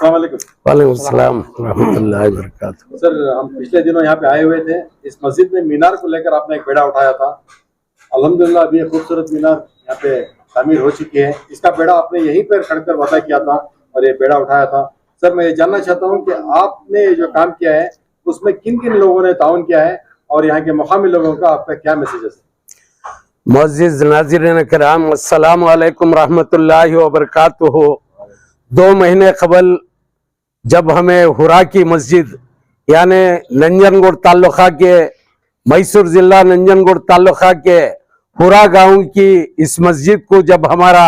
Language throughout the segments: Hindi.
अस्सलाम वालेकुम। वालेकुम सलाम रहमतुल्लाहि व बरकातहू। सर, हम पिछले दिनों यहाँ पे आए हुए थे। इस मस्जिद में मीनार को लेकर आपने एक बेड़ा उठाया था। अल्हम्दुलिल्लाह अभी ये खूबसूरत मीनार यहाँ पे तामीर हो चुकी है। इसका बेड़ा आपने यहीं पर खड़कर वादा किया था और ये बेड़ा उठाया था। सर, मैं ये जानना चाहता हूँ कि आपने जो काम किया है उसमें किन किन लोगों ने ताउन किया है और यहाँ के मुकामी लोगों का आपका क्या मैसेज है? मुअज़्ज़िज़ नाज़रीन किराम, अस्सलामु अलैकुम रहमतुल्लाहि व बरकातहू। 2 महीने कबल जब हमें हुरा की मस्जिद यानी नंजनगुड़ ताल्लुका के मैसूर जिला नंजनगुड़ ताल्लुका के हुरा गांव की इस मस्जिद को जब हमारा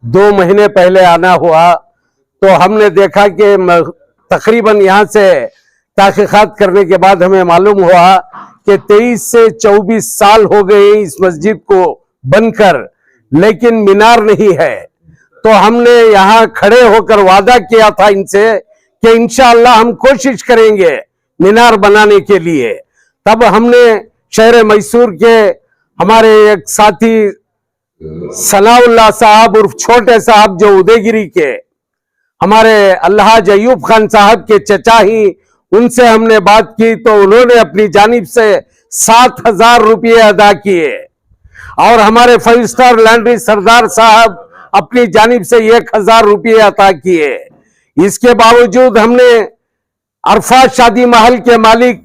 2 महीने पहले आना हुआ तो हमने देखा कि तकरीबन यहाँ से तहकीकात करने के बाद हमें मालूम हुआ कि 23 से 24 साल हो गए इस मस्जिद को बनकर, लेकिन मीनार नहीं है। तो हमने यहाँ खड़े होकर वादा किया था इनसे कि इंशाअल्लाह हम कोशिश करेंगे मीनार बनाने के लिए। तब हमने शहर मैसूर के हमारे एक साथी सनाउल्लाह साहब उर्फ छोटे साहब जो उदयगिरी के हमारे अल्लाहाज अयूब खान साहब के चचा ही, उनसे हमने बात की तो उन्होंने अपनी जानिब से 7,000 रुपये अदा किए और हमारे 5 स्टार लॉन्ड्री सरदार साहब अपनी जानिब से 1,000 रुपये अदा किए। इसके बावजूद हमने अरफात शादी महल के मालिक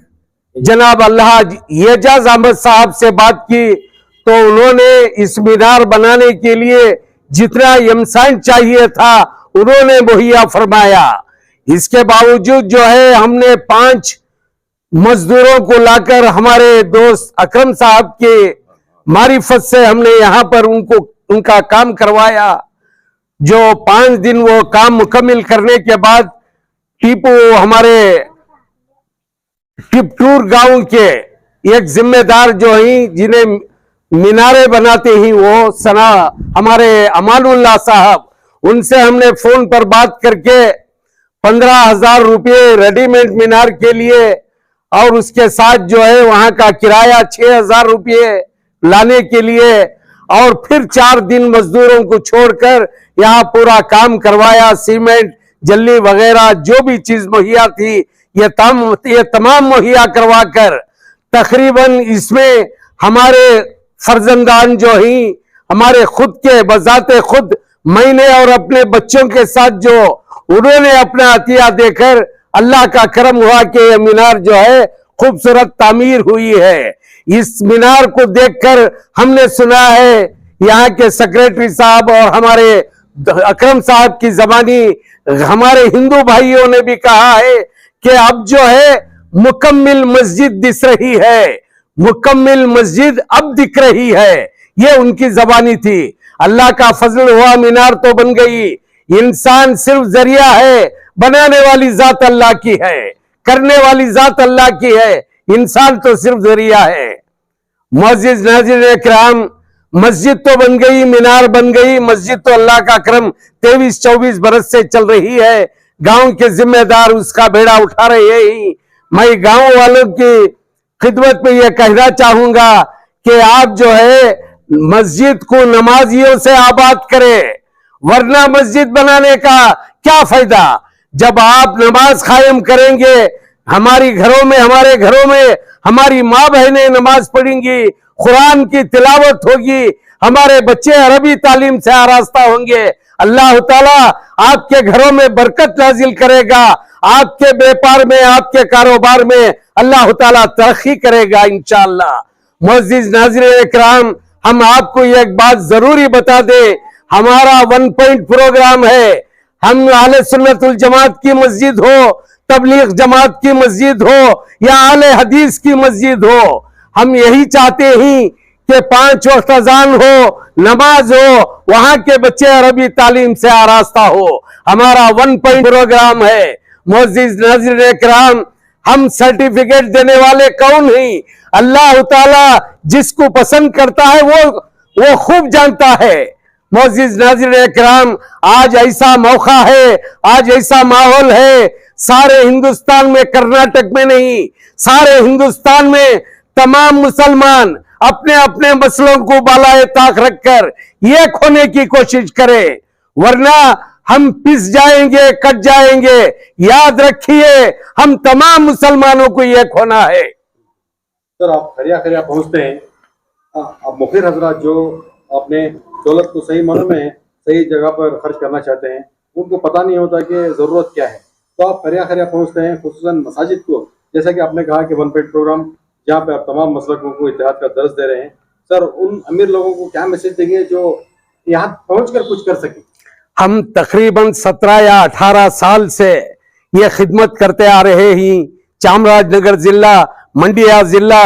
जनाब अल्लाहाज एजाज अहमद साहब से बात की तो उन्होंने इस मीनार बनाने के लिए जितना यमसान चाहिए था उन्होंने मुहैया फरमाया। इसके बावजूद जो है हमने 5 मजदूरों को लाकर हमारे दोस्त अकरम साहब के मारिफत से हमने यहाँ पर उनका काम करवाया। जो 5 दिन वो काम मुकम्मिल करने के बाद टीपू हमारे टिपटूर गांव के एक जिम्मेदार जो ही जिन्हें मीनारे बनाते ही वो सना हमारे अमानुल्लाह साहब, उनसे हमने फोन पर बात करके 15,000 रुपये रेडीमेड मीनार के लिए और उसके साथ जो है वहां का किराया 6,000 रुपये लाने के लिए और फिर 4 दिन मजदूरों को छोड़कर यहाँ पूरा काम करवाया। सीमेंट जल्ली वगैरह जो भी चीज मुहैया थी ये तमाम मुहैया करवाकर तकरीबन इसमें हमारे फर्जंदान जो ही हमारे खुद के बजाते खुद मैंने और अपने बच्चों के साथ जो उन्होंने अपना अतिया देकर अल्लाह का करम हुआ कि यह मीनार जो है खूबसूरत तामीर हुई है। इस मीनार को देखकर हमने सुना है यहाँ के सेक्रेटरी साहब और हमारे अकरम साहब की जबानी हमारे हिंदू भाइयों ने भी कहा है कि अब जो है मुकम्मिल मस्जिद दिख रही है, मुकम्मिल मस्जिद अब दिख रही है। ये उनकी जबानी थी। अल्लाह का फजल हुआ, मीनार तो बन गई। इंसान सिर्फ जरिया है, बनाने वाली जात अल्लाह की है, करने वाली जात अल्लाह की है, इंसान तो सिर्फ जरिया है। मुअज़्ज़िज़ नाज़रीन किराम, मस्जिद तो बन गई, मीनार बन गई। मस्जिद तो अल्लाह का करम 23-24 बरस से चल रही है। गांव के जिम्मेदार उसका बेड़ा उठा रहे हैं। मैं गांव वालों की खिदमत में यह कहना चाहूंगा कि आप जो है मस्जिद को नमाजियों से आबाद करें, वरना मस्जिद बनाने का क्या फायदा। जब आप नमाज कायम करेंगे, हमारे घरों में हमारी माँ बहनें नमाज पढ़ेंगी, कुरान की तिलावत होगी, हमारे बच्चे अरबी तालीम से आरास्ता होंगे। अल्लाह ताला आपके घरों में बरकत नाजिल करेगा, आपके व्यापार में, आपके कारोबार में अल्लाह ताला तरक्की करेगा इंशाअल्लाह। मुअज़्ज़िज़ नाज़रीन इकराम, हम आपको एक बात जरूरी बता दें, हमारा 1 पॉइंट प्रोग्राम है। हम अहले सुन्नत वल जमात की मस्जिद हो, तबलीग जमात की मस्जिद हो या अहले हदीस की मस्जिद हो, हम यही चाहते हैं कि 5 वक्त अज़ान हो, नमाज हो, वहां के बच्चे अरबी तालीम से आरास्ता हो। हमारा 1 पॉइंट प्रोग्राम है। मुअज़्ज़िज़ नाज़रीन इकराम, हम सर्टिफिकेट देने वाले कौन हैं? अल्लाह ताला जिसको पसंद करता है वो खूब जानता है। मुअज़्ज़िज़ नाज़रीन इकराम, आज ऐसा मौका है, आज ऐसा माहौल है, सारे हिंदुस्तान में, कर्नाटक में नहीं, सारे हिंदुस्तान में तमाम मुसलमान अपने अपने मसलों को बालाए ताक रखकर एक होने की कोशिश करें, वरना हम पिस जाएंगे, कट जाएंगे। याद रखिए, हम तमाम मुसलमानों को एक होना है। सर आप खरिया खरिया पहुंचते हैं, अब मुखिर हजरात जो अपने दौलत को सही मानों में सही जगह पर खर्च करना चाहते हैं, उनको पता नहीं होता कि ज़रूरत क्या है। तो आप खरिया खरिया पहुंचते हैं, खुसूसन मसाजिद को, जैसा कि आपने कहा कि वन पेट प्रोग्राम जहाँ पे आप तमाम मसलकों को इत्तेहाद का दर्ज दे रहे हैं। सर उन अमीर लोगों को क्या मैसेज देंगे जो यहाँ पहुंचकर कुछ कर सके? हम तकरीबन 17 या 18 साल से ये खिदमत करते आ रहे हैं। चामराजनगर जिला, मंडिया जिला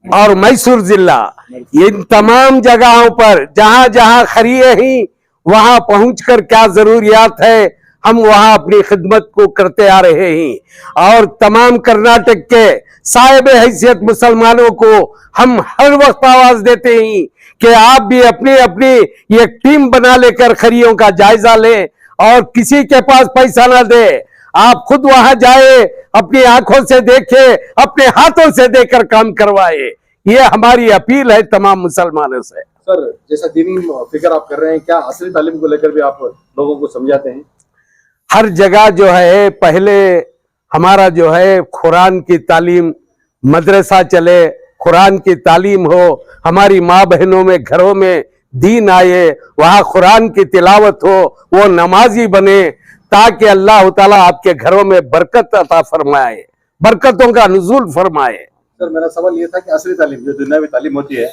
और मैसूर जिला, इन तमाम जगहों पर जहां जहां खरिये हैं वहां पहुंचकर क्या जरूरियात है हम वहां अपनी खिदमत को करते आ रहे हैं। और तमाम कर्नाटक के साहिब हैसियत मुसलमानों को हम हर वक्त आवाज देते हैं कि आप भी अपनी अपनी एक टीम बना लेकर खरियों का जायजा लें और किसी के पास पैसा ना दे, आप खुद वहां जाए, अपनी आंखों से देखे, अपने हाथों से देकर काम करवाए। ये हमारी अपील है तमाम मुसलमानों से। सर जैसा दीनी फिक्र आप कर रहे हैं, क्या असली तालीम को लेकर भी आप लोगों को समझाते हैं? हर जगह जो है, पहले हमारा जो है कुरान की तालीम, मदरसा चले, कुरान की तालीम हो, हमारी माँ बहनों में घरों में दीन आए, वहां कुरान की तिलावत हो, वो नमाजी बने, ताकि अल्लाह ताला आपके घरों में बरकत अता फरमाए, बरकतों का नुज़ूल फरमाए। सर मेरा सवाल ये था कि असली तालीम जो दुनियावी तालीम होती है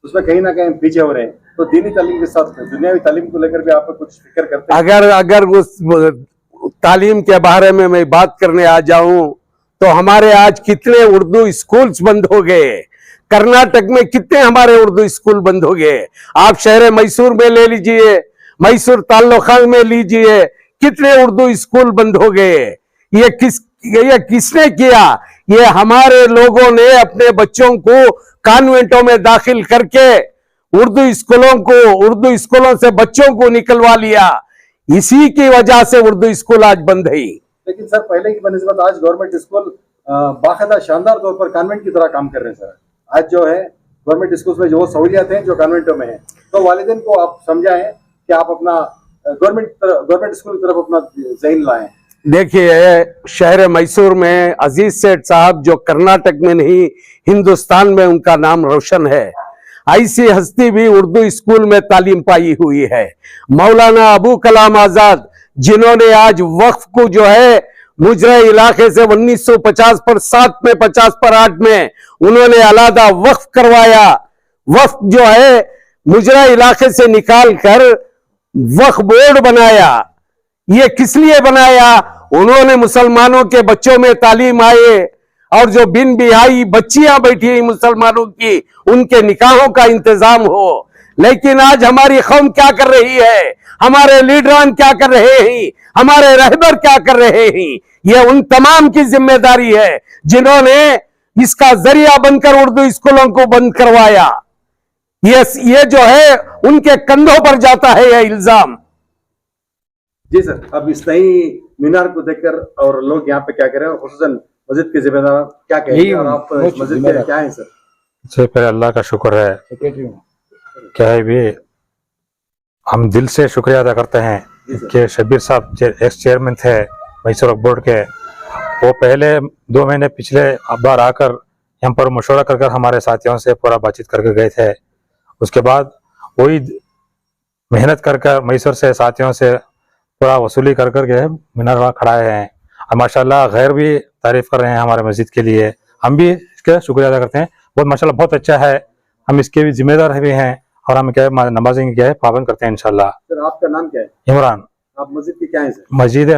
उसमें कहीं ना कहीं पीछे हो रहे हैं, तो दीनी तालीम के साथ दुनियावी तालीम को लेकर भी आप कुछ फिक्र करते हैं? अगर उस तालीम के बारे में मैं बात करने आ जाऊं तो हमारे आज कितने उर्दू स्कूल्स बंद हो गए, कर्नाटक में कितने हमारे उर्दू स्कूल बंद हो गए। आप शहर मैसूर में ले लीजिए, मैसूर ताल्लुका में लीजिए, कितने उर्दू स्कूल बंद हो गए। ये किसने किया? ये हमारे लोगों ने अपने बच्चों को कॉन्वेंटों में दाखिल करके उर्दू स्कूलों से बच्चों को निकलवा लिया। इसी की वजह से उर्दू स्कूल आज बंद है। लेकिन सर पहले की बनिस्बत आज गवर्नमेंट स्कूल बाकायदा शानदार तौर पर कॉन्वेंट की तरह काम कर रहे हैं। सर आज जो है गवर्नमेंट स्कूल में जो सहूलियात हैं जो कॉन्वेंटों में है, तो वालिदैन को आप समझाएं कि आप अपना गवर्नमेंट स्कूल की तरफ अपना ज़हन लाएं। देखिए, शहर मैसूर में अजीज सेठ साहब जो कर्नाटक में नहीं हिंदुस्तान में उनका नाम रोशन है, ऐसी हस्ती भी उर्दू स्कूल में तालीम पाई हुई है। मौलाना अबू कलाम आजाद जिन्होंने आज वक्फ को जो है मुजरा इलाके से 1950 पर 7 में 50 पर 8 में उन्होंने अलहदा वक्फ करवाया। वक्फ जो है मुजरा इलाके से निकाल कर वक्फ बोर्ड बनाया। ये किस लिए बनाया? उन्होंने मुसलमानों के बच्चों में तालीम आए और जो बिन बिहाई बच्चियां बैठी हैं मुसलमानों की, उनके निकाहों का इंतजाम हो। लेकिन आज हमारी कौम क्या कर रही है, हमारे लीडरान क्या कर रहे हैं, हमारे रहबर क्या कर रहे हैं? ये उन तमाम की जिम्मेदारी है जिन्होंने इसका जरिया बनकर उर्दू स्कूलों को बंद करवाया। ये जो है उनके कंधों पर जाता है यह इल्जाम। जी सर, अब इस नई मीनार को देखकर और लोग यहाँ पे क्या कह रहे हैं, खुसूसन मस्जिद के जिम्मेदार क्या कहेंगे और आप इस मस्जिद के क्या हैं? सर सबसे पहले अल्लाह का शुक्र है, क्या है भी हम दिल से शुक्रिया अदा करते हैं कि शब्बीर साहब एक्स चेयरमैन थे मैसूर बोर्ड के, वो पहले 2 महीने पिछले बार आकर यहाँ पर मशवरा कर हमारे साथियों से पूरा बातचीत करके गए थे। उसके बाद वही मेहनत कर मैसूर से साथियों से पूरा वसूली कर के मीनार वहाँ खड़ाए हैं और माशाल्लाह गैर भी तारीफ कर रहे हैं हमारे मस्जिद के लिए। हम भी इसका शुक्रिया अदा करते हैं, बहुत माशाल्लाह बहुत अच्छा है। हम इसके भी जिम्मेदार भी हैं और हम क्या नमाज़ें क्या है पाबंद करते हैं इंशाल्लाह। सर आपका नाम क्या है? इमरान। आप मस्जिद के क्या हैं सर? मस्जिद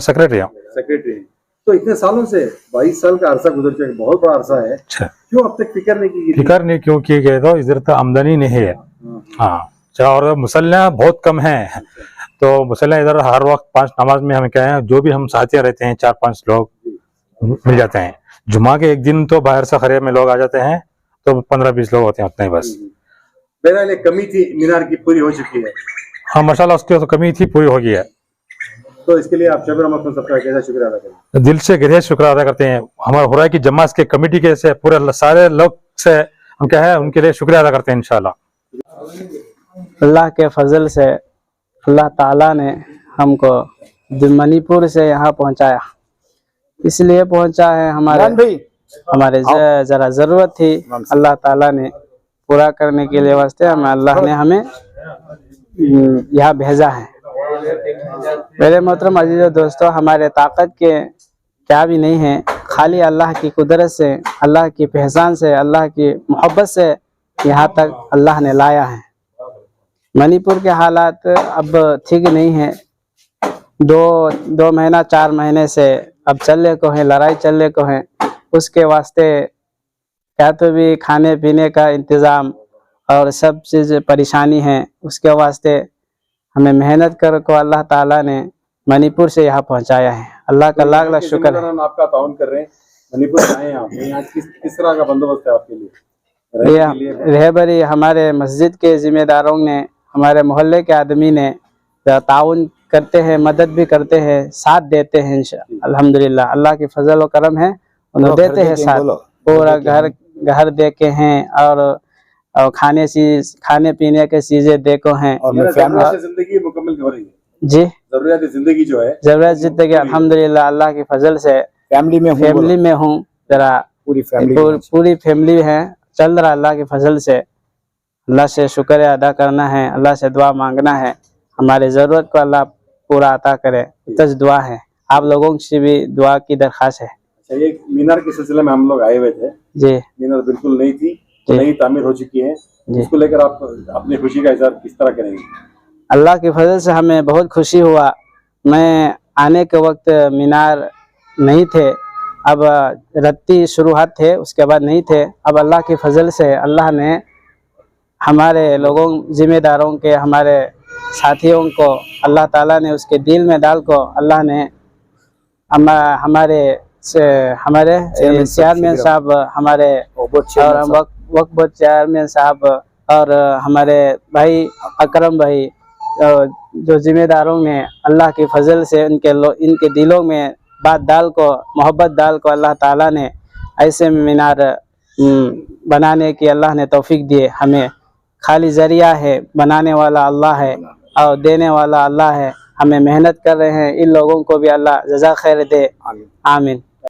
सेक्रेटरी हूँ। सेक्रेटरी हैं। तो इतने सालों से 22 साल का अरसा गुजर चुका है, बहुत बड़ा अरसा है। अच्छा, क्यों अब तक फिक्र नहीं की? फिक्र नहीं क्यों की गए, तो इधर तो आमदनी नहीं है। हाँ, और मुसल्ला बहुत कम है, तो मुसल्ला इधर हर वक्त 5 नमाज में हम क्या है, जो भी हम साथियाँ रहते हैं 4-5 लोग मिल जाते हैं। जुमा के एक दिन तो बाहर से खरिया में लोग आ जाते हैं, तो 15-20 लोग होते हैं, उतने ही बस। बहरहाल एक कमी थी मीनार की, पूरी हो चुकी है। हाँ माशाल्लाह, उसकी तो कमी थी, पूरी हो गई है। तो इसके लिए आप शब्बीर अहमद सबका कैसा शुक्रिया अदा करें? दिल से गहरे शुक्र अदा करते हैं। हमारे हुराई की जमात के कमेटी के से पूरे सारे लोग से हम क्या है उनके लिए शुक्रिया अदा करते हैं इंशाल्लाह। अल्लाह के फजल से अल्लाह ताला ने हमको मणिपुर से यहाँ पहुँचाया। इसलिए पहुँचा है हमारे जरा ज़रूरत थी, अल्लाह ताला ने पूरा करने के लिए वास्ते अल्लाह ने हमें यहाँ भेजा है। मेरे मोहतरम अजीज़ दोस्तों, हमारे ताकत के क्या भी नहीं है, खाली अल्लाह की कुदरत से, अल्लाह की पहचान से, अल्लाह की मोहब्बत से यहाँ तक अल्लाह ने लाया है। मणिपुर के हालात अब ठीक नहीं है। दो महीना 4 महीने से अब चलने को है, लड़ाई चलने को है। उसके वास्ते क्या तो भी खाने पीने का इंतज़ाम और सब चीज़ परेशानी है। उसके वास्ते हमें मेहनत कर को अल्लाह ताला ने मणिपुर से यहाँ पहुँचाया है। अल्लाह का लाख लाख शुक्र है। आपका ताउन कर रहे हैं, मणिपुर आए हैं आप, यहाँ किस तरह का बंदोबस्त है आपके लिए? रहबरी हमारे मस्जिद के जिम्मेदारों ने, हमारे मोहल्ले के आदमी ने ताउन करते हैं, मदद भी करते हैं, साथ देते हैं। अल्हम्दुलिल्लाह अल्लाह की फजल व करम है, उन्हें देते हैं साथ। पूरा घर देके हैं और खाने पीने के चीजें देखो हैं। और जिंदगी मुकम्मल हो रही है जी, जरूरियात जिंदगी जो है, जरूरत जिंदगी अल्हम्दुलिल्लाह अल्लाह की फजल से फैमिली में हूँ। जरा पूरी फैमिली है, चल रहा अल्लाह की फजल से। अल्लाह से शुक्र अदा करना है, अल्लाह से दुआ मांगना है, हमारे ज़रूरत को अल्लाह पूरा अता करे। तज दुआ है, आप लोगों से भी दुआ की दरख्वास्त है। अच्छा, ये मीनार के सिलसिले में हम लोग आए हुए थे जी। मीनार बिल्कुल नई थी, नई तामीर हो चुकी है, इसको लेकर आप अपनी खुशी का इजहार किस तरह करेंगे? अल्लाह की फजल से हमें बहुत खुशी हुआ। मैं आने के वक्त मीनार नहीं थे, अब रत्ती शुरुआत थे, उसके बाद नहीं थे। अब अल्लाह की फजल से अल्लाह ने हमारे लोगों जिम्मेदारों के, हमारे साथियों को अल्लाह ताला ने उसके दिल में डाल को अल्लाह ने हमारे चेयरमैन साहब, हमारे वक्फ चेयरमैन साहब और हमारे भाई अकरम भाई, जो जिम्मेदारों ने अल्लाह की फजल से इनके दिलों में बात डाल को, मोहब्बत डाल को अल्लाह ताला ने ऐसे मीनार बनाने की अल्लाह ने तौफीक दिए हमें। खाली जरिया है, बनाने वाला अल्लाह है और देने वाला अल्लाह है। हमें मेहनत कर रहे हैं, इन लोगों को भी अल्लाह जज़ा खैर दे। आमीन।